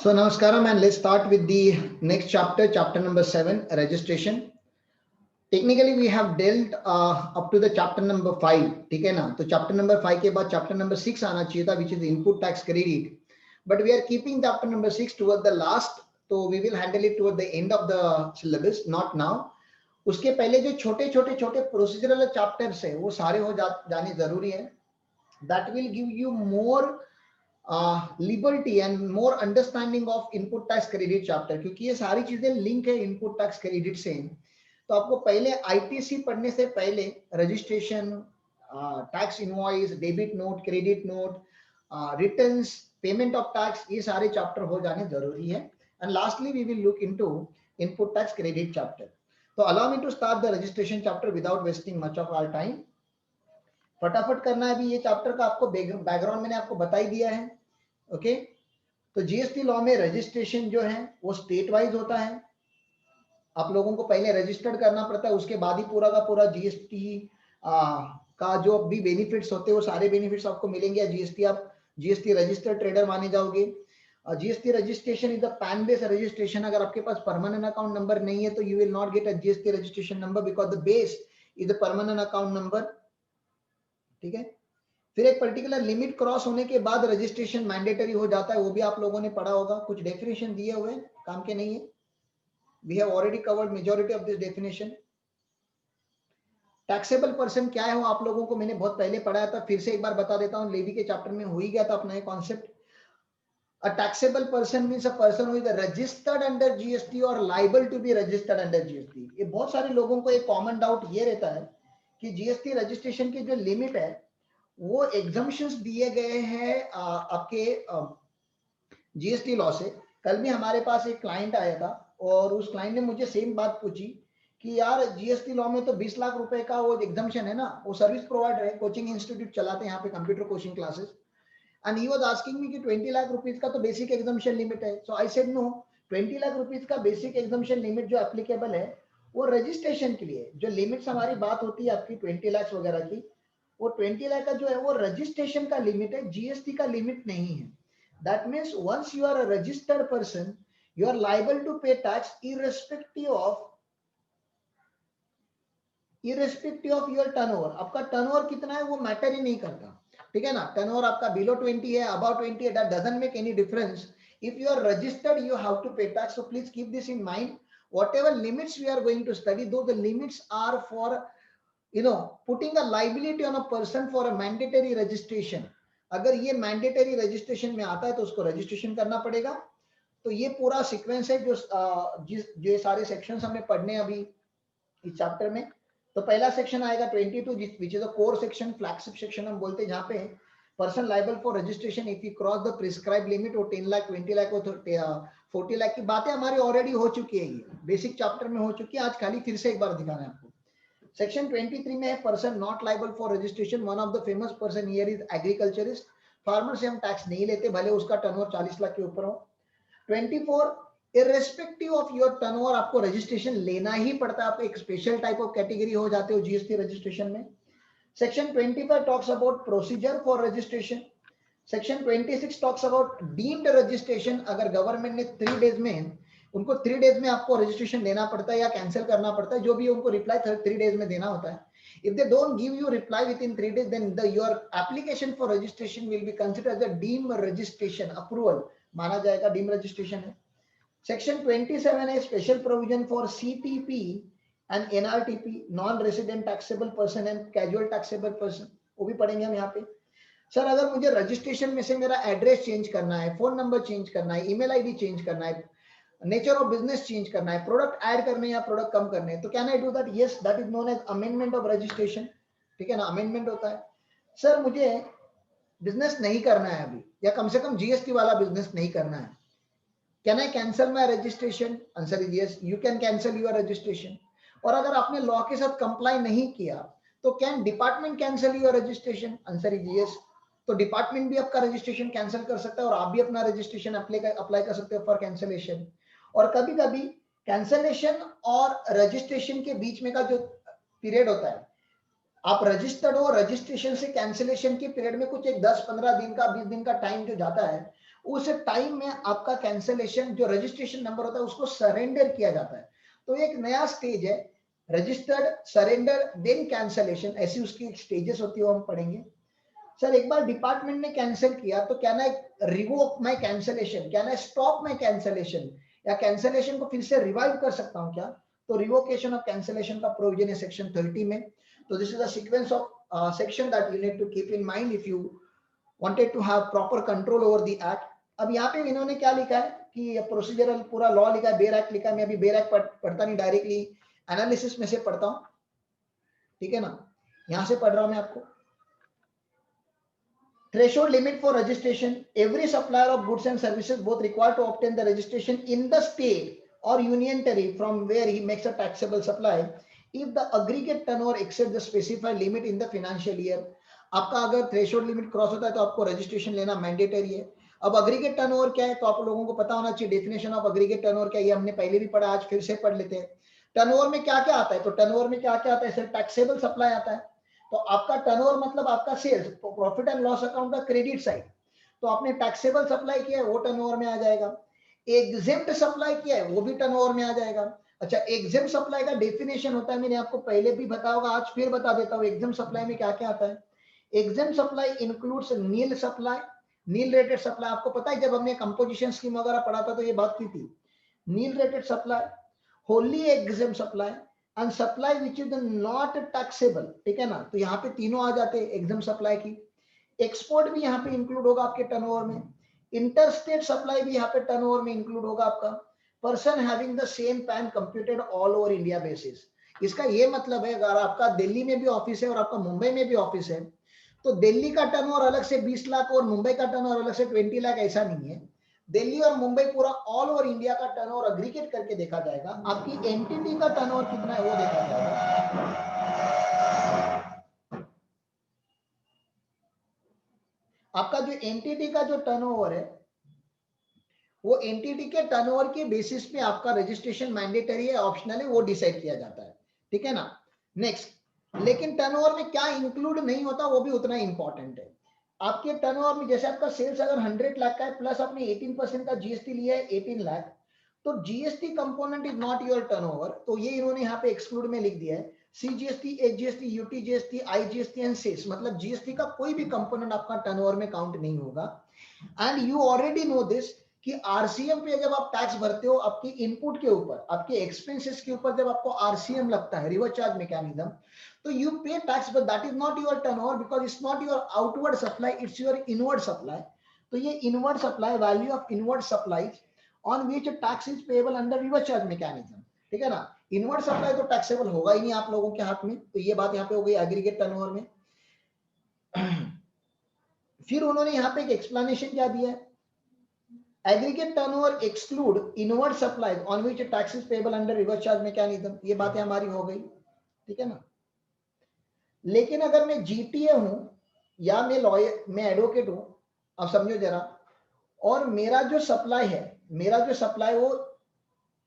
So namaskaram, and let's start with the next chapter, chapter number 7, registration. Technically we have dealt up to the chapter number 5, ठीक है ना? तो chapter number 5 के बाद chapter number 6 आना चाहिए था, which is input tax credit. But we are keeping chapter number 6 toward the last, so we will handle it toward the end of the syllabus, not now. उसके पहले जो छोटे छोटे प्रोसीजरल चैप्टर्स है वो सारे हो जाने जरूरी है. That will give you more liberty and more understanding of input tax credit chapter, क्योंकि ये सारी चीजें लिंक है इनपुट टैक्स क्रेडिट से. तो आपको पहले आईटीसी पढ़ने से पहले registration, tax invoice, debit note, credit note, returns, payment of tax, ये सारे चैप्टर हो जाने जरूरी है. And lastly we will look into input tax credit chapter. तो allow me to start the registration chapter without wasting much of our time. फटाफट करना है. अभी ये चैप्टर का आपको बैकग्राउंड मैंने आपको बता ही दिया है. ओके तो जीएसटी लॉ में रजिस्ट्रेशन जो है वो स्टेट वाइज होता है. आप लोगों को पहले रजिस्टर्ड करना पड़ता है, उसके बाद ही पूरा का पूरा जीएसटी का जो भी बेनिफिट्स होते हैं वो सारे बेनिफिट्स आपको मिलेंगे. जीएसटी रजिस्टर्ड ट्रेडर माने जाओगे. GST registration is the pan based registration. अगर आपके पास परमानेंट अकाउंट नंबर नहीं है तो you will not get a GST registration number because the base is the permanent account number. ठीक है. फिर एक पर्टिकुलर लिमिट क्रॉस होने के बाद रजिस्ट्रेशन मैंडेटरी हो जाता है. वो भी आप लोगों ने पढ़ा होगा. कुछ डेफिनेशन दिए हुए काम के नहीं है. We have already covered majority of this definition. Taxable person क्या है वो आप लोगों को मैंने बहुत पहले पढ़ाया था. फिर से एक बार बता देता हूं. लेवी के चैप्टर में हो ही गया था अपना ये concept. A taxable person means a person who is registered under GST और liable to be registered under GST. ये बहुत सारे लोगों को एक कॉमन डाउट ये रहता है कि जीएसटी रजिस्ट्रेशन की जो लिमिट है वो एग्जम्पशंस दिए गए हैं आपके जीएसटी लॉ से. कल भी हमारे पास एक क्लाइंट आया था और उस क्लाइंट ने मुझे सेम बात पूछी कि यार जीएसटी लॉ में तो 20 लाख रुपए का वो एग्जम्पशन है ना. वो सर्विस प्रोवाइडर है, कोचिंग इंस्टीट्यूट चलाते हैं यहाँ पे, computer coaching classes. And he was asking me कि 20 लाख रुपीस का तो बेसिक एग्जम्पशन लिमिट है. So I said no, 20 lakh rupees का बेसिक एग्जम्पशन लिमिट जो एप्लीकेबल है वो रजिस्ट्रेशन के लिए. जो लिमिट्स हमारी बात होती है आपकी 20 लाख वगैरह की, वो 20 लाख का जो है वो रजिस्ट्रेशन का लिमिट है, जीएसटी का लिमिट नहीं है. That means once you are a registered person you are liable to pay tax irrespective of your turnover. आपका टर्नओवर कितना है वो मैटर ही नहीं करता. ठीक है ना. टर्नओवर आपका बिलो 20 है, अबाउट 20 है, that doesn't make any difference. If you are registered you have to pay tax. So please keep this in mind. whatever limits we are going to study, though the limits are for putting a liability on a person for a mandatory registration. अगर ये mandatory registration में आता है तो उसको registration करना पड़ेगा. तो ये पूरा सीक्वेंस है जो सारे सेक्शंस हमें पढ़ने अभी इस चैप्टर में. तो पहला सेक्शन आएगा 22 which is a core section, flagship section हम बोलते हैं, जहाँ पे person liable for registration if you cross the prescribe limit. वो 10 लाख, 20 लाख, 40 लाख की बातें हमारी ऑलरेडी हो चुकी है. ये बेसिक चैप्टर में हो चुकी है. आज खाली फिर से एक बार दिखाना है आपको. सेक्शन 23 में है person not liable for registration. One of the famous person here is agriculturist. Farmer से हम टैक्स नहीं लेते भले उसका टर्नओवर 40 लाख के ऊपर हो. 24 इररिस्पेक्टिव ऑफ योर टर्नओवर आपको रजिस्ट्रेशन लेना ही पड़ता है. आप एक स्पेशल टाइप ऑफ कैटेगरी हो जाते हो जीएसटी रजिस्ट्रेशन में. Section 25 talks about procedure for registration. Section 26 talks about deemed registration. अगर गवर्नमेंट ने 3 डेज में उनको 3 डेज में आपको रजिस्ट्रेशन देना पड़ता है या कैंसिल करना पड़ता है, जो भी उनको रिप्लाई 3 डेज में देना होता है. If they don't give you reply within 3 days then your application for registration will be considered as a deem registration. Approval माना जाएगा, डीम रजिस्ट्रेशन है. सेक्शन 27 है special provision for CTP and NRTP, non resident taxable person and casual taxable person. वो भी पढ़ेंगे हम यहाँ पे. सर अगर मुझे रजिस्ट्रेशन में से मेरा एड्रेस चेंज करना है, फोन नंबर चेंज करना है, ईमेल आईडी चेंज करना है, नेचर ऑफ बिजनेस चेंज करना है, प्रोडक्ट ऐड करने या प्रोडक्ट कम करने, तो can I do that? Yes, that is known as amendment of registration. ठीक है ना, अमेंडमेंट होता है. सर मुझे बिजनेस नहीं करना है अभी, या कम से कम जीएसटी वाला बिजनेस नहीं करना है, can I cancel my registration? Answer is yes, you can cancel your registration. और अगर आपने लॉ के साथ कंप्लाई नहीं किया तो can department cancel your registration? Answer is yes. तो डिपार्टमेंट भी आपका रजिस्ट्रेशन कैंसिल कर सकता है और आप भी अपना रजिस्ट्रेशन अप्लाई कर सकते हो फॉर कैंसिलेशन. और कभी कभी कैंसिलेशन और रजिस्ट्रेशन के बीच में का जो पीरियड होता है, आप रजिस्टर्ड हो, रजिस्ट्रेशन से कैंसिलेशन के पीरियड में कुछ एक 10-15 दिन का 20 दिन का टाइम जो जाता है, उस टाइम में आपका कैंसलेशन जो रजिस्ट्रेशन नंबर होता है उसको सरेंडर किया जाता है। तो एक नया स्टेज है, रजिस्टर्ड, सरेंडर, देन कैंसलेशन, ऐसी उसकी स्टेजेस होती है, वो हम पढ़ेंगे। सर एक बार डिपार्टमेंट ने कैंसिल किया तो क्या ना रिवोक माय कैंसलेशन, क्या ना स्टॉप माय कैंसलेशन, या कैंसलेशन को फिर से रिवाइव कर सकता हूं क्या? तो रिवोकेशन ऑफ कैंसलेशन का प्रोविजन है सेक्शन 30 में। तो this is the sequence of section that you need to keep in mind if you wanted to have proper control over the act. अब यहाँ पे इन्होंने क्या लिखा है कि प्रोसीजरल पूरा लॉ लिखा है, बेयर एक्ट लिखा है। मैं अभी बेयर एक्ट पढ़ता नहीं, डायरेक्टली एनालिसिस में से पढ़ता हूँ, ठीक है ना। यहां से पढ़ रहा हूं मैं आपको। Threshold limit for registration. Every supplier of goods and services both required to obtain the registration in the state or union territory from where he makes a taxable supply if the aggregate turnover exceeds the specified limit in the financial year. आपका अगर threshold limit cross होता है तो आपको registration लेना mandatory है। अब aggregate turnover क्या है तो आप लोगों को पता होना चाहिए, डेफिनेशन ऑफ अग्रीगेट टर्नओवर क्या है, ये हमने पहले भी पढ़ा, आज फिर से पढ़ लेते हैं। टर्नओवर में क्या क्या आता है, तो टर्नओवर में क्या क्या आता है, सिर्फ टैक्सेबल सप्लाई आता है। तो आपका टर्नओवर मतलब आपका sales, profit and loss account का क्रेडिट साइड। तो आपने टैक्सेबल सप्लाई किया है वो टर्नओवर में आ जाएगा। एग्जेम्प्ट सप्लाई किया है वो भी टर्नओवर में आ जाएगा। अच्छा, एग्जेम्प्ट सप्लाई का डेफिनेशन होता है, मैंने आपको पहले भी बताया होगा, आज फिर बता देता हूँ। एग्जेम्प्ट सप्लाई में क्या क्या आता है। एग्जेम्प्ट सप्लाई इंक्लूड्स नील सप्लाई, नील रेटेड सप्लाई। आपको पता है जब हमने कंपोजिशन स्कीम वगैरह पढ़ा था तो ये बात की थी। Nil rated supply, wholly exempt supply and supply which is not taxable, ठीक है ना। तो यहाँ पे तीनों आ जाते हैं एग्जाम सप्लाई की। एक्सपोर्ट भी यहाँ पे इंक्लूड होगा आपके टर्नओवर में। इंटरस्टेट सप्लाई भी यहाँ पे टर्नओवर में इंक्लूड होगा आपका। Person having the same pan computed all over India basis. इसका ये मतलब है अगर आपका दिल्ली में भी ऑफिस है और आपका मुंबई में भी ऑफिस है तो दिल्ली का टर्नओवर अलग से 20 लाख और मुंबई का टर्नओवर अलग से 20 लाख, ऐसा नहीं है। दिल्ली और मुंबई पूरा ऑल ओवर इंडिया का टर्नओवर एग्रीगेट करके देखा जाएगा। आपकी एंटिटी का टर्नओवर कितना है वो देखा जाएगा। आपका जो एंटिटी का जो टर्नओवर है वो एंटिटी के टर्नओवर के बेसिस पे आपका रजिस्ट्रेशन मैंडेटरी है, ऑप्शनल है, वो डिसाइड किया जाता है, ठीक है ना। नेक्स्ट, लेकिन टर्नओवर में क्या इंक्लूड नहीं होता वो भी उतना इंपॉर्टेंट है। आपके टर्नओवर में जैसे आपका सेल्स अगर 100 लाख का है प्लस आपने 18% का जीएसटी लिया है 18 लाख, तो GST component is not your turnover. तो ये इन्होंने यहाँ पे एक्सक्लूड में लिख दिया है। CGST, SGST, UTGST, IGST and cess, मतलब जीएसटी का कोई भी कंपोनेंट आपका टर्नओवर में काउंट नहीं होगा। And you already know this कि आरसीएम पे जब आप टैक्स भरते हो आपकी इनपुट के ऊपर, आपके एक्सपेंसेस के ऊपर जब आपको आरसीएम लगता है, रिवर्स चार्ज मैकेनिज्म, तो यू पे tax but that is not your turnover because it's not your outward supply, it's your inward supply. तो ये inward supply, value of inward supplies on which tax is payable under reverse charge mechanism, ठीक है ना। Inward supply तो taxable होगा ही नहीं आप लोगों के हाथ में। तो ये बात यहाँ पे हो गई एग्रीगेट टर्नओवर में। फिर उन्होंने यहाँ पे एक एक्सप्लेनेशन क्या दिया है, aggregate turnover exclude inward supplies on which tax is payable under reverse charge mechanism। ये बातें हमारी हो गई, ठीक है ना। लेकिन अगर मैं जीटीए हूं या मैं लॉयर, मैं एडवोकेट हूं, अब समझो जरा, और मेरा जो सप्लाई है, मेरा जो सप्लाई वो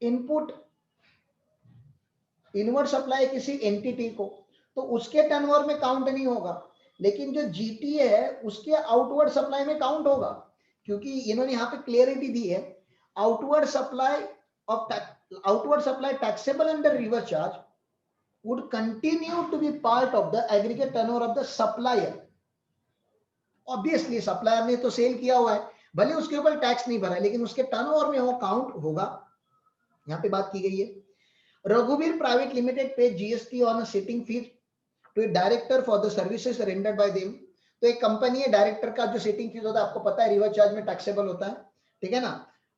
इनपुट इनवर्ड सप्लाई किसी एंटिटी को, तो उसके टर्नओवर में काउंट नहीं होगा। लेकिन जो जीटीए है उसके आउटवर्ड सप्लाई में काउंट होगा, क्योंकि इन्होंने यहाँ पे क्लियरिटी दी है, outward supply of outward supply taxable under reverse charge would continue to be part of the aggregate turnover of the supplier। Obviously supplier ने तो सेल किया हुआ है, भले उसके ऊपर टैक्स नहीं भरा है लेकिन उसके टर्नओवर में वो काउंट होगा, यहाँ पे बात की गई है। रघुवीर private limited pay GST on sitting fee to director for the services rendered by them. तो एक कंपनी है, डायरेक्टर का जो सिटिंग फीस होता है आपको पता है रिवर्स चार्ज में टैक्सेबल होता है, ठीक है ना।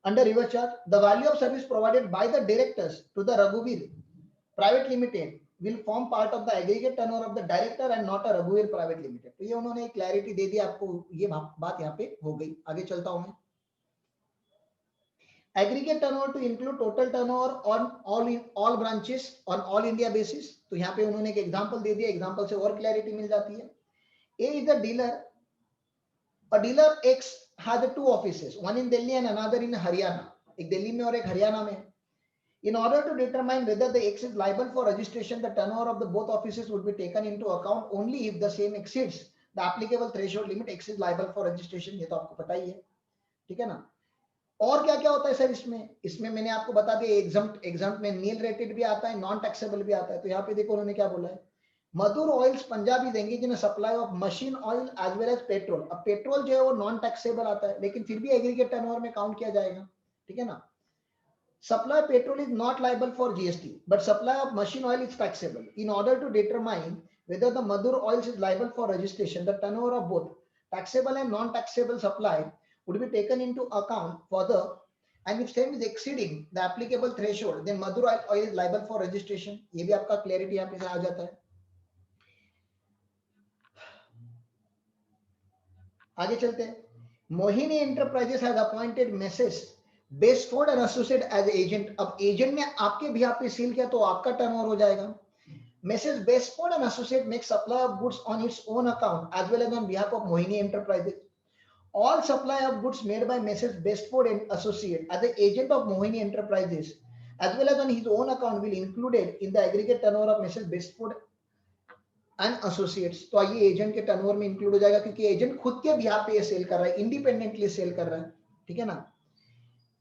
Under reverse charge the value of service provided by the directors to the रघुवीर private limited will form part of the aggregate turnover of the director and not a Raghuveer private limited। तो ये उन्होंने clarity दे दी आपको, ये बात यहाँ पे हो गई। आगे चलता हूं मैं। aggregate turnover to include total turnover on all branches on all India basis। तो यहाँ पे उन्होंने एक एग्जांपल दे दिया, एग्जांपल से और क्लैरिटी मिल जाती है। A is a dealer, a dealer X has two offices, one in Delhi and another in Haryana। एक दिल्ली में और एक हरियाणा में। In order to determine whether the X is liable for registration, the turnover of the both offices would be taken into account only if the same exceeds the applicable threshold limit। X is liable for registration, ये तो आपको पता ही है, ठीक है ना। और क्या क्या होता है सर इसमें मैंने आपको बता दिया, एग्जाम में नील रेटेड भी आता है, नॉन टैक्सेबल भी आता है। तो यहाँ पे देखो उन्होंने क्या बोला है, मधुर ऑयल्स पंजाबी देंगे जिन्हें supply of machine oil as well as petrol. अब पेट्रोल जो है वो नॉन टैक्सेबल आता है, लेकिन फिर भी एग्रीगेट टर्नओवर में काउंट किया जाएगा, ठीक है ना। Supply petrol is not liable for GST, but supply of machine oil is taxable. In order to determine whether the Madhur oils is liable for registration, the turnover of both taxable and non-taxable supply would be taken into account further, and if same is exceeding the applicable threshold, then Madhur oil is liable for registration. ये भी आपका clarity यहाँ पे आ जाता है। आगे चलते हैं। Mohini enterprises has appointed Messrs Bestford and associate as agent. अब एजेंट ने आपके बिहाफ पे सील किया तो आपका टर्नओवर हो जाएगा। Mrs. Bestford and Associate makes supply of goods on its own account as well as on behalf of Mohini Enterprises. All supply of goods made by Mrs. Bestford and Associate as the agent of Mohini Enterprises as well as on his own account will included in the aggregate turnover of Mrs. Bestford and Associates. तो ये agent के turnover में include हो जाएगा, क्योंकि agent खुद के behalf पे ये सेल कर रहा है, इंडिपेंडेंटली सेल कर रहा है, ठीक है ना।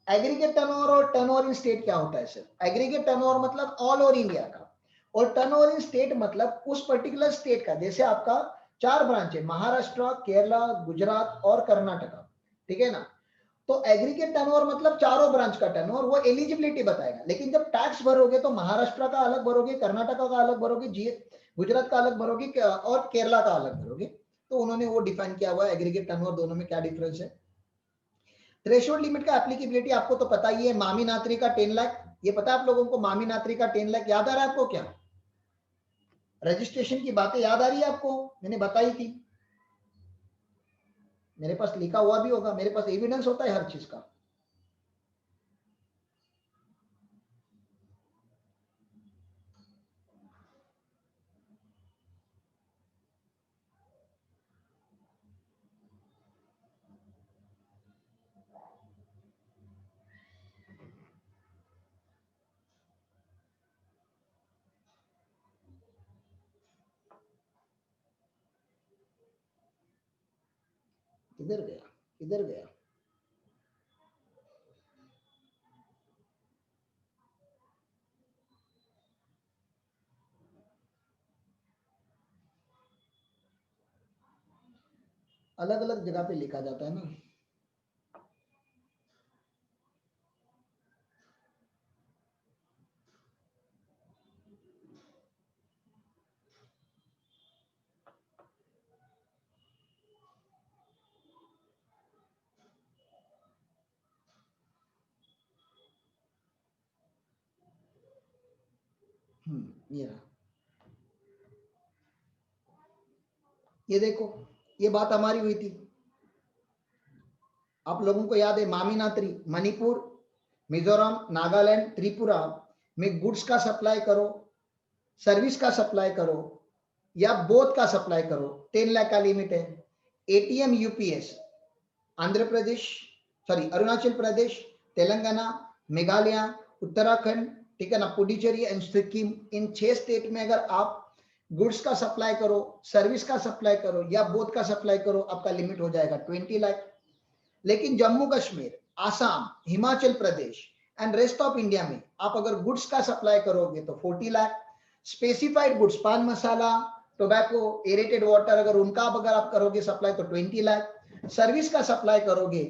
एग्रीगेट टर्नओवर और टर्नओवर इन स्टेट क्या होता है सर? एग्रीगेट टर्नओवर मतलब ऑल ओवर इंडिया का, और टर्नओवर इन स्टेट मतलब उस पर्टिकुलर स्टेट का। जैसे आपका 4 ब्रांच है, महाराष्ट्र, केरला, गुजरात और कर्नाटका, ठीक है ना। तो एग्रीगेट टर्नओवर मतलब चारों ब्रांच का टर्नओवर, वो एलिजिबिलिटी बताएगा। लेकिन जब टैक्स भरोगे तो महाराष्ट्र का अलग भरोगे, कर्नाटका का अलग भरोगे, गुजरात का अलग भरोगे और केरला का अलग भरोगे। तो उन्होंने वो डिफाइन किया हुआ है एग्रीगेट टर्नओवर दोनों में क्या डिफरेंस है। थ्रेशोल्ड लिमिट का एप्लीकेबिलिटी आपको तो पता ही है, मामी नात्री का 10 लाख, ये पता है आप लोगों को, मामी नात्री का 10 लाख याद आ रहा है आपको? क्या रजिस्ट्रेशन की बातें याद आ रही है आपको? मैंने बताई थी, मेरे पास लिखा हुआ भी होगा, मेरे पास एविडेंस होता है हर चीज का। किधर गया, किधर गया? अलग अलग जगह पे लिखा जाता है ना। ये रहा, ये देखो, ये बात हमारी हुई थी, आप लोगों को याद है। मामी नात्री मणिपुर, मिजोरम, नागालैंड, त्रिपुरा में गुड्स का सप्लाई करो, सर्विस का सप्लाई करो या बोथ का सप्लाई करो, 10 लाख का लिमिट है। ATM UPS Andhra Pradesh, sorry Arunachal Pradesh, Telangana, Meghalaya, Uttarakhand, ठीक है ना, Puducherry and Sikkim, in 6 state में अगर आप गुड्स का सप्लाई करो, सर्विस का सप्लाई करो या बोथ का सप्लाई करो, आपका लिमिट हो जाएगा 20 लाख। लेकिन Jammu Kashmir, Assam, Himachal Pradesh and rest of India में आप अगर गुड्स का सप्लाई करोगे तो 40 लाख। स्पेसिफाइड गुड्स, पान मसाला, टोबैको, एरेटेड वाटर, अगर उनका अगर आप करोगे सप्लाई तो 20 लाख। सर्विस का सप्लाई करोगे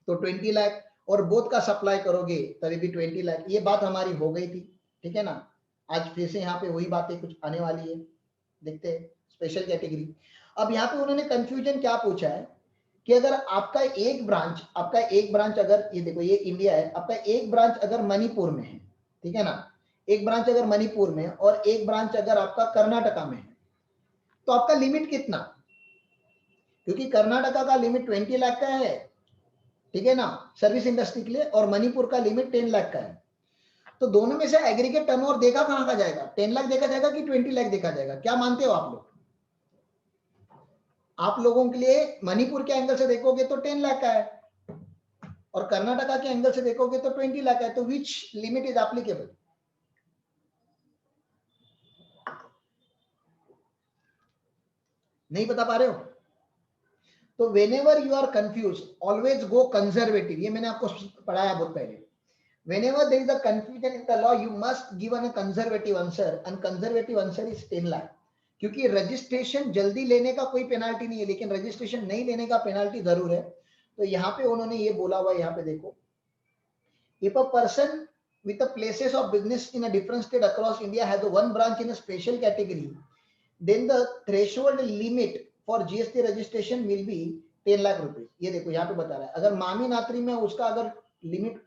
तो 20 लाख, और बोथ का सप्लाई करोगे तभी भी 20 लाख। ये बात हमारी हो गई थी, ठीक है ना। आज फिर से यहाँ पे वही बातें कुछ आने वाली है, देखते हैं स्पेशल कैटेगरी। अब यहाँ पे उन्होंने कंफ्यूजन क्या पूछा है कि अगर आपका एक ब्रांच अगर, ये देखो ये इंडिया है, आपका एक ब्रांच अगर मणिपुर में है, ठीक है ना, एक ब्रांच अगर मणिपुर में और एक ब्रांच अगर आपका कर्नाटका में है, तो आपका लिमिट कितना? क्योंकि कर्नाटका का लिमिट 20 लाख का है, ठीक है ना, सर्विस इंडस्ट्री के लिए, और मणिपुर का लिमिट 10 लाख का है। तो दोनों में से एग्रीगेट टर्नओवर देखा कहां का जाएगा? 10 लाख देखा जाएगा कि 20 लाख देखा जाएगा? क्या मानते हो आप लोग? आप लोगों के लिए मणिपुर के एंगल से देखोगे तो 10 लाख का है, और कर्नाटका के एंगल से देखोगे तो 20 लाख है। तो विच लिमिट इज एप्लीकेबल? नहीं बता पा रहे हो? तो whenever you are confused, always go conservative. ये मैंने आपको पढ़ाया बहुत पहले. Whenever there is a confusion in the law, you must give a conservative answer, and conservative answer is 10 lakh. क्योंकि रजिस्ट्रेशन जल्दी लेने का कोई पेनाल्टी नहीं है, लेकिन रजिस्ट्रेशन नहीं लेने का पेनाल्टी जरूर है. तो यहाँ पे उन्होंने ये बोला हुआ, यहाँ पे देखो, if a person with the places of business in a different state across India has one branch in a special category, then the threshold limit for GST registration will be 10 lakh रुपए. ये देखो यहाँ पे बता रहा है, अगर मामी नात्री में उसका अगर लिमिट,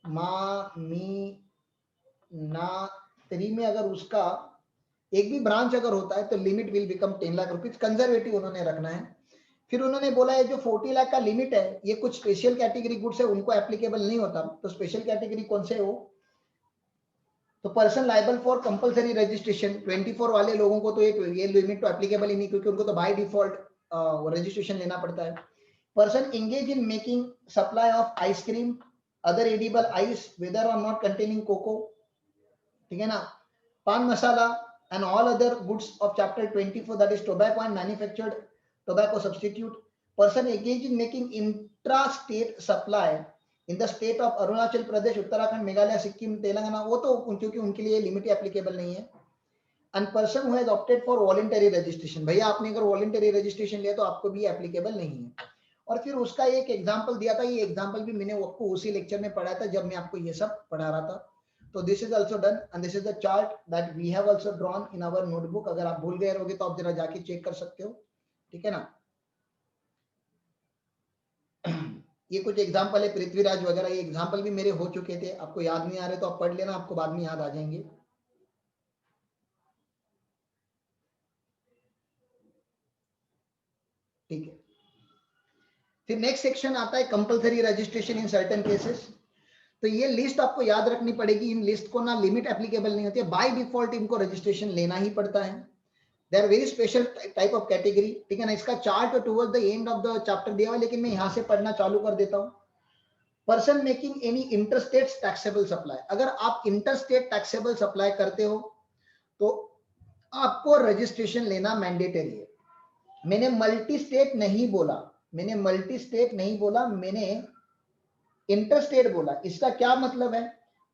मामी नात्री में अगर उसका एक भी ब्रांच अगर होता है तो limit will become 10 lakh rupees. Conservative उन्होंने रखना है. फिर उन्होंने बोला है जो 40 लाख का लिमिट है, ये कुछ स्पेशल कैटेगरी गुड्स है, उनको एप्लीकेबल नहीं होता. तो स्पेशल कैटेगरी कौन से है वो? तो person liable for compulsory registration, 24 वाले लोगों को तो ये लिमिट तो एप्लीकेबल ही नहीं, क्योंकि उनको तो बाय डिफॉल्ट रजिस्ट्रेशन लेना पड़ता है. Person engage in making supply of ice cream, other edible ice whether और नॉट कंटेनिंग कोको, ठीक है ना, पान मसाला and all other goods of chapter 24, that is tobacco and manufactured tobacco substitute. Person engaged in making intra-state supply in the state of Arunachal Pradesh, Uttarakhand, Meghalaya, Sikkim, Telangana, वो तो क्योंकि उनके लिए limit applicable नहीं है. And person who has opted for voluntary registration, भैया आपने अगर voluntary registration लिया तो आपको भी एप्लीकेबल नहीं है. और फिर उसका एक एग्जाम्पल दिया था, ये एग्जाम्पल भी मैंने आपको उसी लेक्चर में पढ़ाया था जब मैं आपको ये सब पढ़ा रहा था. So this is also done and this is the chart that we have also drawn in our notebook. अगर आप भूल गए रहोगे तो आप जरा जाके चेक कर सकते हो, ठीक है ना. ये कुछ एग्जांपल है, पृथ्वीराज वगैरह, ये एग्जांपल भी मेरे हो चुके थे. आपको याद नहीं आ रहे तो आप पढ़ लेना, आपको बाद में याद आ जाएंगे. ठीक है. फिर नेक्स्ट सेक्शन आता है compulsory registration in certain cases. तो ये लिस्ट आपको याद रखनी पड़ेगी. इन लिस्ट को ना लिमिट एप्लीकेबल नहीं होती है, बाय डिफॉल्ट इनको रजिस्ट्रेशन लेना ही पड़ता है. They are very special type of category, ठीक है ना. इसका chart toward the end of the chapter दिया हुआ है, लेकिन मैं यहां से पढ़ना चालू कर देता हूं. Person making any interstate taxable supply, अगर आप इंटरस्टेट टैक्सेबल सप्लाई करते हो तो आपको रजिस्ट्रेशन लेना मैंडेटरी है. मैंने मल्टी स्टेट नहीं बोला, मैंने मल्टी स्टेट नहीं बोला, मैंने इंटरस्टेट बोला. इसका क्या मतलब है?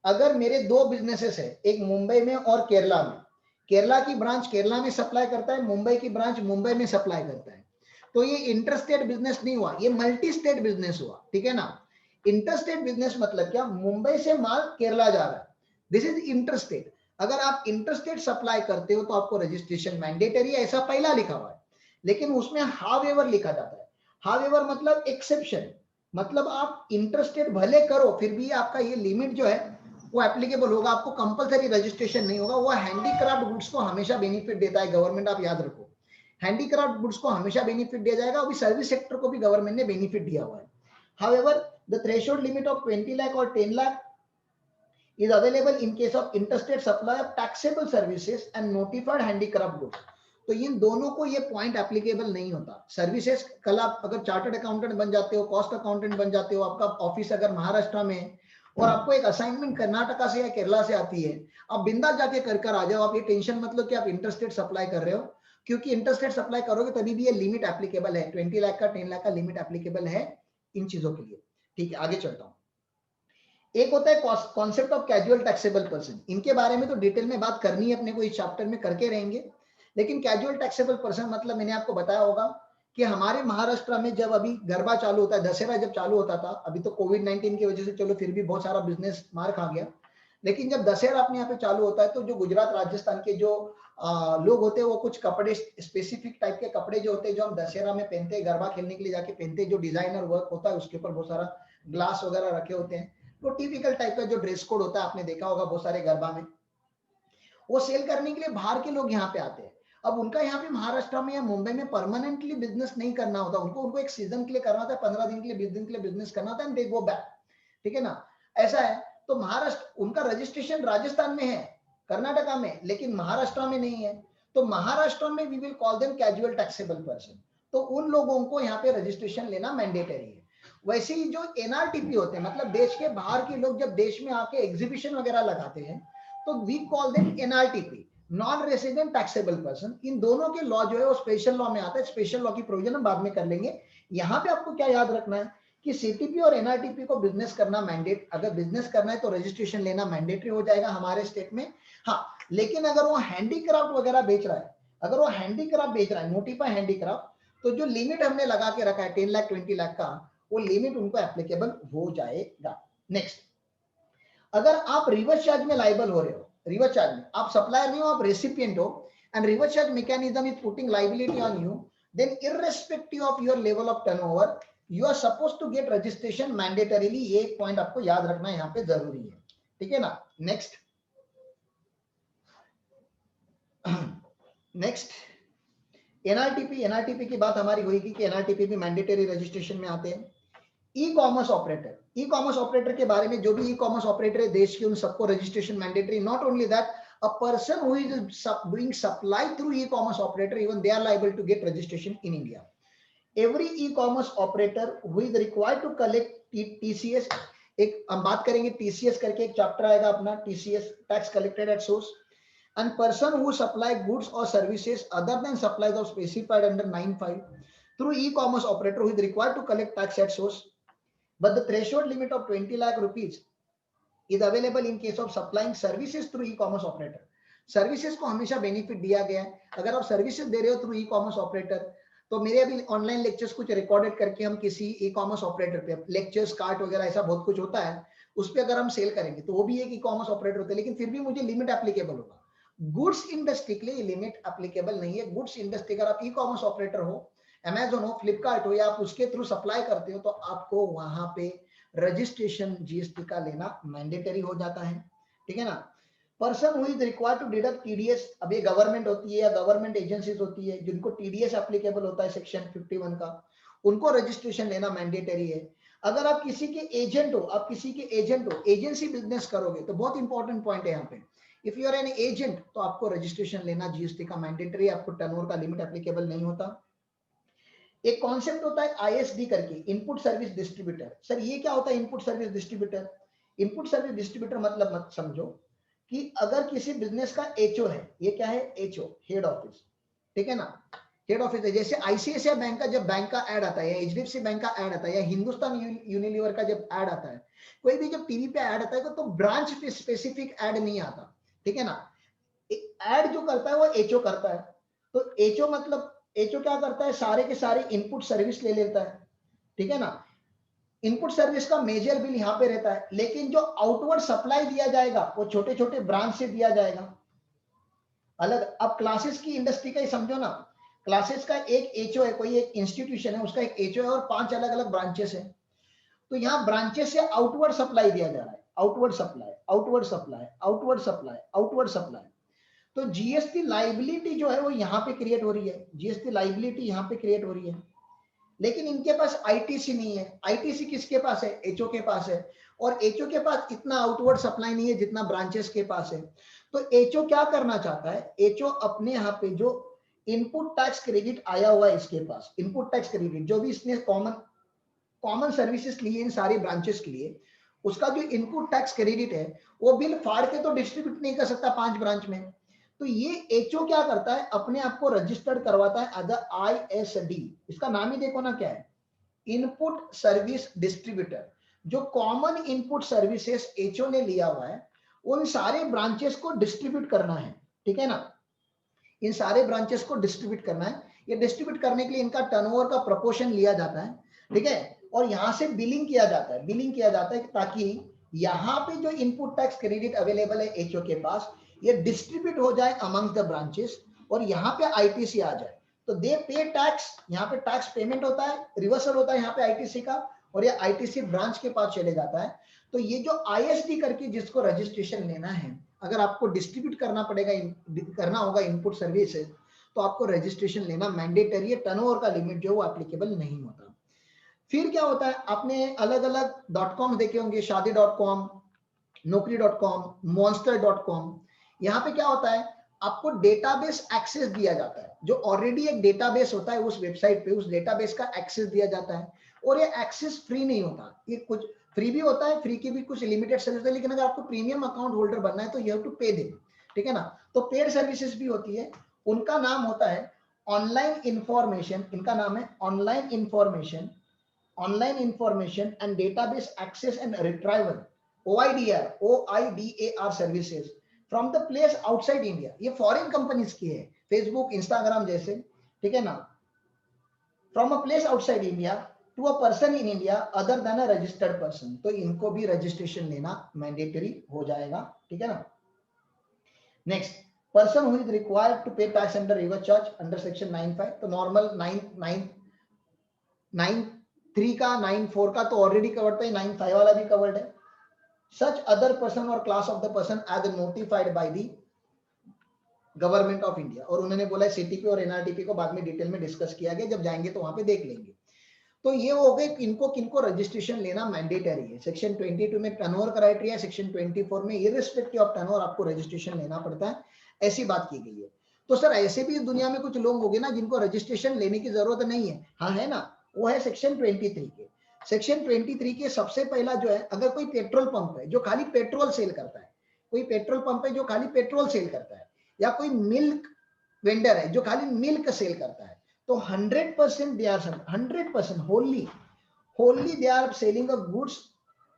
अगर मेरे दो बिजनेसेस है, एक मुंबई में और केरला में, केरला की ब्रांच केरला में सप्लाई करता है, मुंबई की ब्रांच मुंबई में सप्लाई करता है, तो ये इंटरस्टेट बिजनेस नहीं हुआ, ये मल्टी स्टेट बिजनेस हुआ, ठीक है ना. इंटरस्टेट बिजनेस मतलब क्या? मुंबई से माल केरला जा रहा है, दिस इज इंटरस्टेट. अगर आप इंटरस्टेट सप्लाई करते हो तो आपको रजिस्ट्रेशन मैंडेटरी, ऐसा पहला लिखा हुआ है, लेकिन उसमें हावेवर लिखा जाता है. हावेवर मतलब एक्सेप्शन, मतलब आप इंटरस्टेट भले करो फिर भी आपका ये लिमिट जो है वो एप्लीकेबल होगा, आपको कंपलसरी रजिस्ट्रेशन नहीं होगा. वो हैंडीक्राफ्ट गुड्स को हमेशा बेनिफिट देता है गवर्नमेंट, आप याद रखो. हैंडीक्राफ्ट गुड्स को हमेशा बेनिफिट दिया जाएगा, अभी सर्विस सेक्टर को भी गवर्नमेंट ने बेनिफिट दिया हुआ है. However the threshold limit of 20 lakh और 10 lakh is available in case of interstate supply of taxable services and notified handicraft goods. तो इन दोनों को ये पॉइंट एप्लीकेबल नहीं होता. सर्विसेज, कल आप अगर चार्टर्ड अकाउंटेंट बन जाते हो, कॉस्ट अकाउंटेंट बन जाते हो, आपका ऑफिस अगर महाराष्ट्र में है और आपको एक असाइनमेंट कर्नाटका से या केरला से आती है, आप बिंदास जाके कर आ जाओ. आप ये टेंशन मत लो कि आप इंटरस्टेट सप्लाई कर रहे हो, क्योंकि इंटरस्टेट सप्लाई करोगे तभी भी ये लिमिट एप्लीकेबल है. 20 लाख का 10 लाख का लिमिट एप्लीकेबल है इन चीजों के लिए. ठीक है, आगे चलता हूँ. एक होता है concept of casual taxable person. इनके बारे में तो डिटेल में बात करनी है अपने को, इस चैप्टर में करके रहेंगे. लेकिन कैजुअल टैक्सेबल पर्सन मतलब मैंने आपको बताया होगा कि हमारे महाराष्ट्र में जब अभी गरबा चालू होता है, दशहरा जब चालू होता था, अभी तो कोविड-19 की वजह से चलो फिर भी बहुत सारा बिजनेस मार खा गया, लेकिन जब दशहरा अपने यहाँ पे चालू होता है तो जो गुजरात राजस्थान के जो लोग होते हैं वो कुछ कपड़े, स्पेसिफिक टाइप के कपड़े जो होते हैं जो हम दशहरा में पहनते हैं, गरबा खेलने के लिए जाके पहनते हैं, जो डिजाइनर वर्क होता है उसके ऊपर बहुत सारा ग्लास वगैरह रखे होते हैं, तो टिपिकल टाइप का जो ड्रेस कोड होता है आपने देखा होगा बहुत सारे गरबा में, वो सेल करने के लिए बाहर के लोग यहाँ पे आते हैं. अब उनका यहाँ पे महाराष्ट्र में या मुंबई में परमानेंटली बिजनेस नहीं करना होता, उनको एक सीजन के लिए करना होता है, 15 दिन के लिए 20 दिन के लिए बिजनेस करना होता है, एंड दे गो बैक. ठीक है ना, ऐसा है. तो महाराष्ट्र, उनका रजिस्ट्रेशन राजस्थान में है, कर्नाटका में, लेकिन महाराष्ट्र में नहीं है. तो महाराष्ट्र में we will call them casual taxable person. तो उन लोगों को यहाँ पे रजिस्ट्रेशन लेना मैंडेटरी है. वैसे ही जो एनआरटीपी होते हैं, मतलब देश के बाहर के लोग जब देश में आके एग्जीबिशन वगैरह लगाते हैं, तो we call them NRTP. Non resident taxable person, इन दोनों के लॉ जो है वो स्पेशल लॉ में आता है। स्पेशल लॉ की प्रोविजन हम बाद में कर लेंगे। यहाँ पे आपको क्या याद रखना है कि सीटीपी और एनआरटीपी को बिजनेस करना मैंडेट, अगर बिजनेस करना है तो रजिस्ट्रेशन लेना मैंडेटरी हो जाएगा हमारे स्टेट में। हाँ, लेकिन अगर वो हैंडीक्राफ्ट वगैरह बेच रहा है, अगर वो हैंडीक्राफ्ट बेच रहा है, नोटिफाई हैंडीक्राफ्ट, तो जो लिमिट हमने लगा के रखा है 10 लाख 20 लाख का, वो लिमिट उनको एप्लीकेबल हो जाएगा। नेक्स्ट, अगर आप रिवर्स चार्ज में लाइबल हो रहे हो, रिवर्स चार्ज में आप सप्लायर नहीं हो, आप रेसिपिएंट हो, and reverse charge mechanism is putting liability on you, then irrespective of your level of turnover you are suppose to get registration mandatorily. ये एक पॉइंट आपको याद रखना यहाँ पे जरूरी है, ठीक है ना। नेक्स्ट, नेक्स्ट एनआरटीपी, एनआरटीपी की बात हमारी हुई कि एनआरटीपी भी मैंडेटरी रजिस्ट्रेशन में आते हैं। E commerce operator, e commerce operator के बारे में, जो भी ई कॉमर्स ऑपरेटर है देश के, उन सबको registration mandatory. Not only that, a person who is doing supply through e-commerce operator, even they are liable to get registration in India. Every e-commerce operator who is required to collect TCS, एक हम बात करेंगे TCS करके एक chapter आएगा अपना, TCS tax collected at source, and person who supply goods or services other than supplies of specified under 9(5) through e-commerce operator who is required to collect tax at source, but the threshold limit of 20 lakh rupees is available in case of supplying services through e-commerce operator. Services को हमेशा benefit दिया गया है। अगर आप services दे रहे हो through e-commerce operator, तो मेरे अभी ऑनलाइन लेक्चर्स कुछ रिकॉर्डेड करके हम किसी ई-कॉमर्स ऑपरेटर पे, लेक्चर्स कार्ट वगैरह ऐसा बहुत कुछ होता है, उस पे अगर हम सेल करेंगे तो वो भी एक ई-कॉमर्स ऑपरेटर होता है, लेकिन फिर भी मुझे लिमिट एप्लीकेबल होगा। गुड्स इंडस्ट्री के लिए लिमिट एप्लीकेबल नहीं है। गुड्स इंडस्ट्री, अगर आप ई-कॉमर्स ऑपरेटर हो, अमेजोन हो, फ्लिपकार्ट हो, या आप उसके थ्रू सप्लाई करते हो, तो आपको वहां पे रजिस्ट्रेशन जीएसटी का लेना मैंडेटरी हो जाता है, ठीक है ना। Person who is required to deduct TDS, अब ये गवर्नमेंट होती है या गवर्नमेंट एजेंसीज होती है जिनको टीडीएस एप्लीकेबल होता है सेक्शन 51 का, उनको रजिस्ट्रेशन लेना मैंडेटरी है। अगर आप किसी के एजेंट हो, आप किसी के एजेंट हो, एजेंसी बिजनेस करोगे, तो बहुत इंपॉर्टेंट पॉइंट है यहाँ पे, if you are an agent तो आपको रजिस्ट्रेशन लेना जीएसटी का मैंडेटरी, आपको टर्नओवर का लिमिट एप्लीकेबल नहीं होता। एक कॉन्सेप्ट होता है आईएसडी करके, इनपुट सर्विस डिस्ट्रीब्यूटर। सर ये क्या होता है input service distributor? Input service distributor मतलब मत समझो कि अगर किसी बिजनेस का एचओ है, ये क्या है, एचओ, हेड ऑफिस, ठीक है ना, हेड ऑफिस है। जैसे आईसीआईसीआई बैंक का जब बैंक का ऐड आता है, या एचडीएफसी बैंक का ऐड आता है, या हिंदुस्तान यूनिलीवर का जब ऐड आता है, कोई भी जब टीवी पे ऐड आता है तो ब्रांच पे स्पेसिफिक ऐड नहीं आता, ठीक है ना। ऐड जो करता है वो एचओ करता है। तो एचओ मतलब, एचओ क्या करता है, सारे के सारे इनपुट सर्विस ले लेता है, ठीक है ना। इनपुट सर्विस का मेजर बिल यहाँ पे रहता है, लेकिन जो आउटवर्ड सप्लाई दिया जाएगा वो छोटे छोटे ब्रांच से दिया जाएगा अलग। अब क्लासेस की इंडस्ट्री का ही समझो ना, क्लासेस का एक एचओ है, कोई एक इंस्टीट्यूशन है, उसका एक एचओ है और 5 अलग अलग ब्रांचेस है। तो यहाँ ब्रांचेस से आउटवर्ड सप्लाई दिया जा रहा है, outward supply, outward supply, outward supply, outward supply. तो जीएसटी लाइबिलिटी जो है वो यहाँ पे क्रिएट हो रही है, जीएसटी लाइबिलिटी यहाँ पे क्रिएट हो रही है, लेकिन इनके पास आईटीसी नहीं है। आईटीसी किसके पास है, एचओ के पास है, और एचओ के पास इतना आउटवर्ड सप्लाई नहीं है जितना ब्रांचेस के पास है। तो एचओ क्या करना चाहता है, एचओ अपने यहाँ पे जो इनपुट टैक्स क्रेडिट आया हुआ है इसके पास, इनपुट टैक्स क्रेडिट जो भी इसने कॉमन सर्विसेज लिए इन सारे ब्रांचेस के लिए, उसका जो इनपुट टैक्स क्रेडिट है वो बिल फाड़ के तो डिस्ट्रीब्यूट नहीं कर सकता 5 ब्रांच में। तो ये एचओ क्या करता है, अपने आप को रजिस्टर्ड करवाता है एज आईएसडी। इसका नाम ही देखो ना क्या है, इनपुट सर्विस डिस्ट्रीब्यूटर। जो कॉमन इनपुट सर्विसेज एचओ ने लिया हुआ है उन सारे ब्रांचेस को डिस्ट्रीब्यूट करना है, ठीक है ना। इन सारे ब्रांचेस को डिस्ट्रीब्यूट करना है। ये डिस्ट्रीब्यूट करने के लिए इनका टर्नओवर का प्रोपोर्शन लिया जाता है, ठीक है, और यहां से बिलिंग किया जाता है, बिलिंग किया जाता है ताकि यहाँ पे जो इनपुट टैक्स क्रेडिट अवेलेबल है एचओ के पास, ये डिस्ट्रीब्यूट हो जाए अमंग द ब्रांचेस और यहाँ पे आईटीसी आ जाए। तो दे पे टैक्स, यहाँ पे टैक्स पेमेंट होता है, रिवर्सल होता है यहाँ पे आईटीसी का, और ये आईटीसी ब्रांच के पास चले जाता है। तो ये जो आईएसडी करके जिसको रजिस्ट्रेशन लेना है, अगर आपको डिस्ट्रीब्यूट करना पड़ेगा, करना होगा इनपुट सर्विसेज, तो आपको रजिस्ट्रेशन लेना मैंडेटरी है। टर्नओवर का लिमिट जो वो एप्लीकेबल नहीं होता। फिर क्या होता है, आपने अलग अलग .com देखे होंगे, शादी.com, नौकरी.com, monster.com। यहाँ पे क्या होता है, आपको डेटाबेस एक्सेस दिया जाता है, जो ऑलरेडी एक डेटाबेस होता है उस वेबसाइट पे, उस डेटाबेस का एक्सेस दिया जाता है। और ये एक्सेस फ्री नहीं होता, ये कुछ फ्री भी होता है, फ्री की भी कुछ लिमिटेड सर्विस है, लेकिन अगर आपको प्रीमियम अकाउंट होल्डर बनना है तो you have to pay them. ठीक है ना। तो पेड सर्विसेज भी होती है, उनका नाम होता है ऑनलाइन इंफॉर्मेशन, इनका नाम है online information, online information and database access and retrieval, OIDAR services from the place outside India. ये फॉरेन कंपनीज की है, फेसबुक, इंस्टाग्राम जैसे, ठीक है ना। From a place outside India to a person in India other than a registered person, तो इनको भी रजिस्ट्रेशन लेना मैंडेटरी हो जाएगा, ठीक है ना। Next, person who is required to pay tax under reverse charge under section 95, तो नॉर्मल 9.3 का 9.4 का तो ऑलरेडी कवर्ड था, 9.5 वाला भी कवर्ड है। सच अदर पर्सन और class of the person as notified by the government of India, और उन्होंने बोला सीटीपी और एनआरटीपी को बाद में डिटेल में डिस्कस किया गया, जब जाएंगे तो वहां पे देख लेंगे। तो ये हो गए किनको किनको रजिस्ट्रेशन लेना मैंडेटरी है। सेक्शन 22 में टर्नओवर क्राइटेरिया, सेक्शन 24 में इर्रिस्पेक्टिव ऑफ टर्नओवर आपको रजिस्ट्रेशन लेना पड़ता है, ऐसी बात की गई है। तो सर ऐसे भी दुनिया में कुछ लोग होंगे ना जिनको रजिस्ट्रेशन लेने की जरूरत नहीं है, हाँ है ना, वो है सेक्शन 23 के। सेक्शन 23 के सबसे पहला जो है, अगर कोई पेट्रोल पंप है जो खाली पेट्रोल सेल करता है, कोई पेट्रोल पंप है जो खाली पेट्रोल सेल करता है, या कोई मिल्क वेंडर है जो खाली मिल्क सेल करता है, तो 100% they are 100% wholly they are selling of goods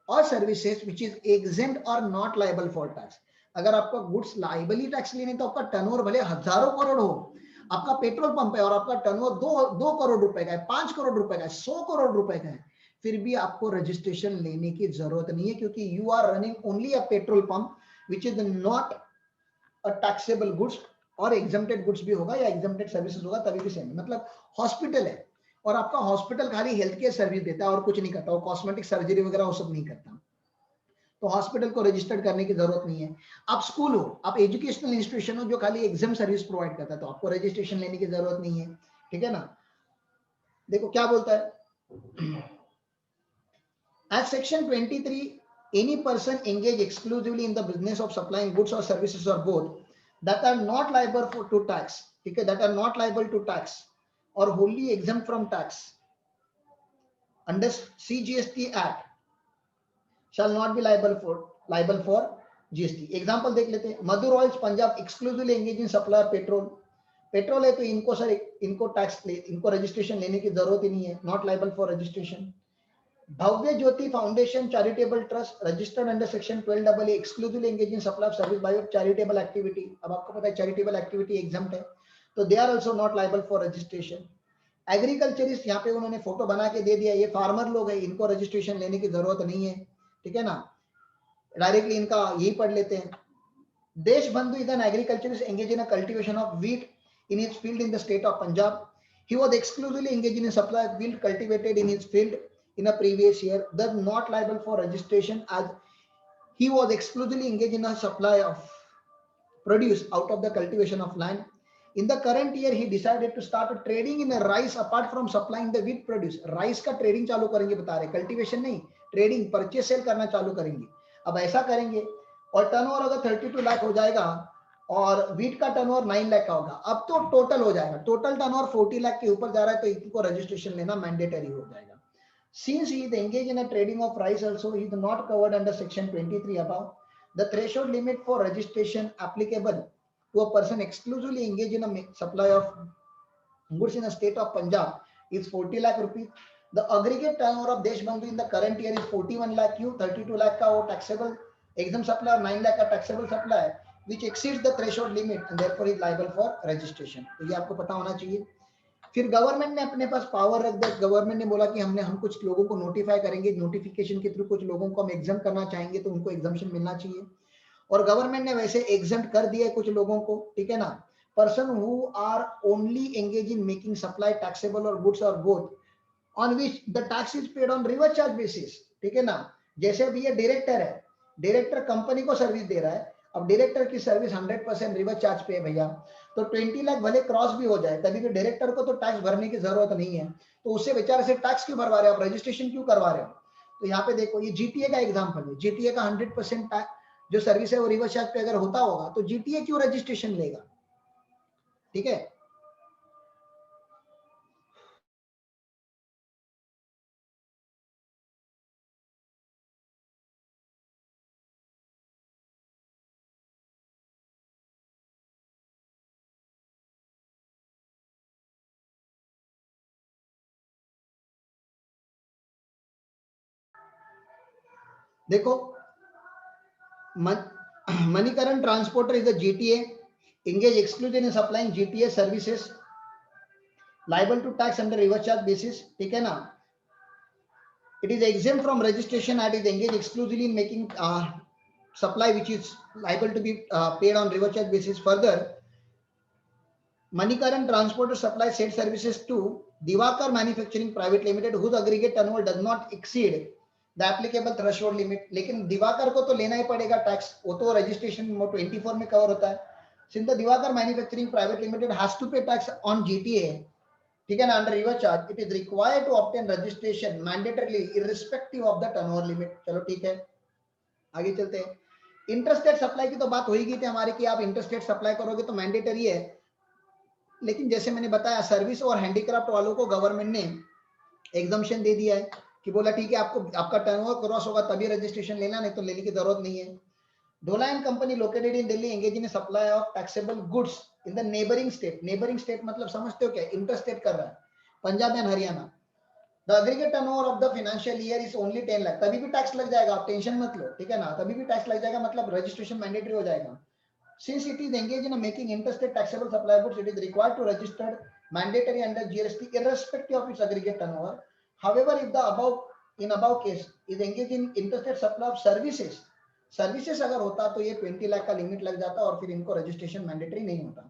or services which is exempt or not liable for tax। अगर आपका गुड्स लाइबली टैक्स लेने तो आपका टर्नओवर भले हजारों करोड़ हो, आपका पेट्रोल पंप है और आपका टर्नओवर 2 करोड़ रुपए का है, 5 करोड़ रुपए का है, 100 करोड़ रुपए का है, फिर भी आपको रजिस्ट्रेशन लेने की जरूरत नहीं है, क्योंकि you are running only a petrol pump which is not a taxable goods, और एग्जम्प्टेड गुड्स भी होगा या एग्जम्प्टेड सर्विसेज होगा तभी भी सेम। मतलब हॉस्पिटल है और आपका हॉस्पिटल खाली हेल्थ केयर सर्विस देता है और कुछ नहीं करता, वो कॉस्मेटिक सर्जरी वगैरह वो सब नहीं करता, तो हॉस्पिटल को रजिस्टर्ड करने की जरूरत नहीं है। आप स्कूल हो, आप एजुकेशनल इंस्टीट्यूशन हो जो खाली एग्जाम सर्विस प्रोवाइड करता है, तो आपको रजिस्ट्रेशन लेने की जरूरत नहीं है, ठीक है ना। देखो क्या बोलता है, eight section 23 any person engaged exclusively in the business of supplying goods or services or both that are not liable to tax, ठीक है, that are not liable to tax or wholly exempt from tax under CGST Act shall not be liable for GST। Example देख लेते हैं, Madhur oils Punjab exclusively engage in supply petrol, petrol है तो इनको sir इनको tax इनको रजिस्ट्रेशन लेने की जरूरत ही नहीं है, not liable for registration. Bhavya Jyoti foundation charitable trust registered under section 12 exclusively engage in supply of service by charitable activity, अब आपको पता है चैरिटेबल एक्टिविटी एग्जम्प्ट है, तो they are also not liable for registration. Agriculturist, यहाँ पे उन्होंने फोटो बना के दे दिया, ये फार्मर लोग हैं, इनको रजिस्ट्रेशन लेने की जरूरत नहीं है, ठीक है ना, डायरेक्टली इनका यही पढ़ लेते हैं। Deshbandhu is an agriculturist engaged in a cultivation of wheat in his field in the state of Punjab. He was exclusively engaged in a supply of wheat cultivated in his field in a previous year, thus not liable for registration as he was exclusively engaged in a supply of produce out of the cultivation of land. In the current year, he decided to start trading in a rice apart from supplying the wheat produce. Rice का trading चालू करेंगे बता रहे, cultivation नहीं, trading purchase sale करना चालू करेंगे। अब ऐसा करेंगे और टर्नओवर अगर 32 लाख हो जाएगा और वीट का टर्नओवर 9 लाख का होगा, अब तो टोटल हो जाएगा, टोटल टर्नओवर 40 लाख के ऊपर जा रहा है तो इनको रजिस्ट्रेशन लेना मैंडेटरी हो जाएगा। Since he is engaged in a trading of rice also, he is not covered under section 23 above. The threshold limit for registration applicable to a person exclusively engaged in a supply of goods in the state of Punjab is 40 lakh rupees. The aggregate turnover of Deshbandhu in the current year is 41 lakh Q, 32 lakh का वो taxable exempt supply, 9 lakh का taxable supply, which exceeds the threshold limit and therefore is liable for registration। तो ये आपको पता होना चाहिए। फिर गवर्नमेंट ने अपने पास पावर रख दिया, गवर्नमेंट ने बोला कि हम कुछ लोगों को नोटिफाई करेंगे, नोटिफिकेशन के थ्रू कुछ लोगों को हम एग्जाम करना चाहेंगे तो उनको एग्जामेशन मिलना चाहिए, और गवर्नमेंट ने वैसे एग्जाम कर दिया कुछ लोगों को, ठीक है ना। Person who are only engage in making supply taxable और गुड्स और both on which the tax is paid on reverse charge basis, ठीक है ना। जैसे अभी ये डायरेक्टर है, डायरेक्टर कंपनी को सर्विस दे रहा है, अब डायरेक्टर की सर्विस 100% रिवर्स चार्ज पे है भैया, तो 20 लाख भले क्रॉस भी हो जाए तभी भी डायरेक्टर को तो टैक्स भरने की जरूरत नहीं है, तो उससे बेचारे से टैक्स क्यों भरवा रहे हो आप, रजिस्ट्रेशन क्यों करवा रहे हो। तो यहाँ पे देखो ये जीटीए का एग्जाम्पल है, जीटीए का 100% जो सर्विस है वो रिवर्स चार्ज पे अगर होता होगा तो जीटीए क्यों रजिस्ट्रेशन लेगा, ठीक है। देखो, Manikaran Transporter is a GTA, engaged exclusively in supplying GTA services, liable to tax under reverse charge basis, ठीक है ना. It is exempt from registration and is engaged exclusively in making supply which is liable to be paid on reverse charge basis. Further, Manikaran Transporter supplies said services to Divakar Manufacturing Private Limited, whose aggregate turnover does not exceed the applicable threshold limit. लेकिन दिवाकर को तो लेना ही पड़ेगा tax, वो तो registration 24 में cover होता है. Since the Divakar Manufacturing Private Limited has to pay tax on GTA, ठीक है ना, under reverse charge, it is required to obtain registration mandatorily irrespective of the turnover limit. चलो ठीक है, आगे चलते हैं. इंटरस्टेट सप्लाई की तो बात हो ही गई थी हमारी कि आप इंटरस्टेट सप्लाई करोगे तो मैंडेटरी है. लेकिन जैसे मैंने बताया, सर्विस और हैंडीक्राफ्ट वालों को गवर्नमेंट ने एग्जम्पशन दे दिया है कि बोला ठीक है, आपको आपका टर्नओवर क्रॉस होगा तभी रजिस्ट्रेशन लेना, नहीं तो लेने की जरूरत नहीं है. Dhola and Company located in Delhi engage in a supply of taxable goods in the neighboring state. Neighboring state मतलब समझते हो क्या, इंटरस्टेट कर रहा है, Punjab and Haryana. The aggregate turnover of the financial year is only 10 lakh. तभी भी टैक्स लग जाएगा, आप टेंशन मत लो, ठीक है ना, तभी भी टैक्स लग जाएगा, मतलब रजिस्ट्रेशन मैंडेटरी हो जाएगा. Since it is engaged in making interstate taxable supply goods, it is required to register mandatory under GST irrespective of its aggregate turnover. However, if the above case is engaged in interstate supply of services अगर होता तो ये 20 लाख का limit लग जाता और फिर इनको रजिस्ट्रेशन मैंडेटरी नहीं होता.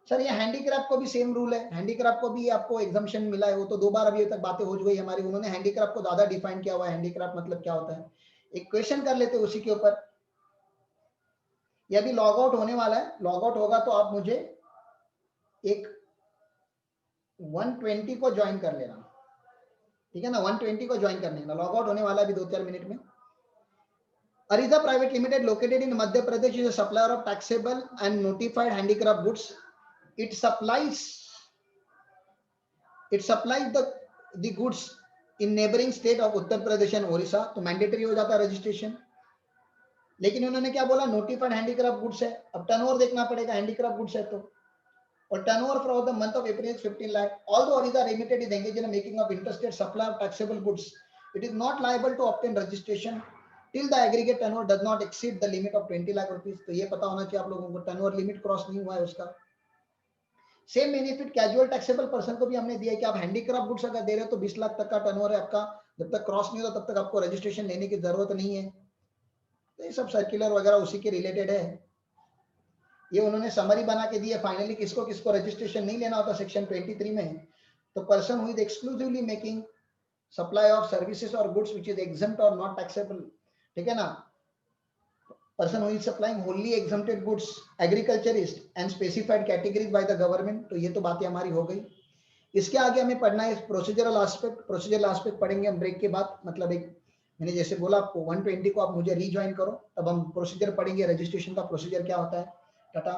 सर ये हैंडीक्राफ्ट को भी सेम रूल है, हैंडीक्राफ्ट को भी आपको एग्जम्पशन मिला है, वो तो 2 बार अभी तक बातें हो गई हमारी, उन्होंने हैंडीक्राफ्ट को ज्यादा डिफाइन किया हुआ है, हैंडीक्राफ्ट मतलब क्या होता है. एक क्वेश्चन कर लेते उसी के ऊपर. ये अभी लॉग आउट होने वाला है, लॉग आउट होगा तो आप मुझे एक 120 को ज्वाइन कर लेना, ठीक है ना, 120 को ज्वाइन करने का, लॉग आउट होने वाला है अभी 2-4 मिनट में. Ariza Private Limited, located in Madhya Pradesh, is a supplier of taxable and notified handicraft goods. It supplies the goods in neighboring state of Uttar Pradesh and Orissa. तो mandatory हो जाता है registration. लेकिन उन्होंने क्या बोला, notified handicraft goods है. अब टर्नओवर देखना पड़ेगा, हैंडीक्राफ्ट गुड्स है तो. और turnover for the month of April is 15 lakh. Although Ariza Limited is engaged in making of interstate supply of taxable goods, it is not liable to obtain registration till the aggregate turnover does not exceed the limit of 20 lakh rupees. तो ये पता होना चाहिए आप लोगों को, turnover limit cross नहीं हुआ है उसका. Same benefit casual taxable person को भी हमने दिया है कि आप हैंडीक्राफ्ट गुड्स अगर दे रहे हो तो 20 लाख तक का टर्नओवर है आपका, जब तक क्रॉस नहीं होता तब तक आपको रजिस्ट्रेशन लेने की जरूरत नहीं है. तो ये सब सर्कुलर वगैरह उसी के रिलेटेड है. ये उन्होंने समरी बना के दी है. फाइनली किसको किसको रजिस्ट्रेशन नहीं लेना होता सेक्शन 23 में, तो person who is exclusively making supply of services और गुड्स व्हिच इज एग्जम्प्ट और नॉट टैक्सेबल, ठीक है ना, person who is supplying होनली exempted goods, agriculturist and specified categories bye the government. तो ये तो बातें हमारी हो गई. इसके आगे हमें पढ़ना है प्रोसीजरल एस्पेक्ट पढ़ेंगे हम ब्रेक के बाद. मतलब एक मैंने जैसे बोला आपको 120 को आप मुझे रीज्वाइन करो, तब हम प्रोसीजर पढ़ेंगे, रजिस्ट्रेशन का प्रोसीजर क्या होता है. टाटा.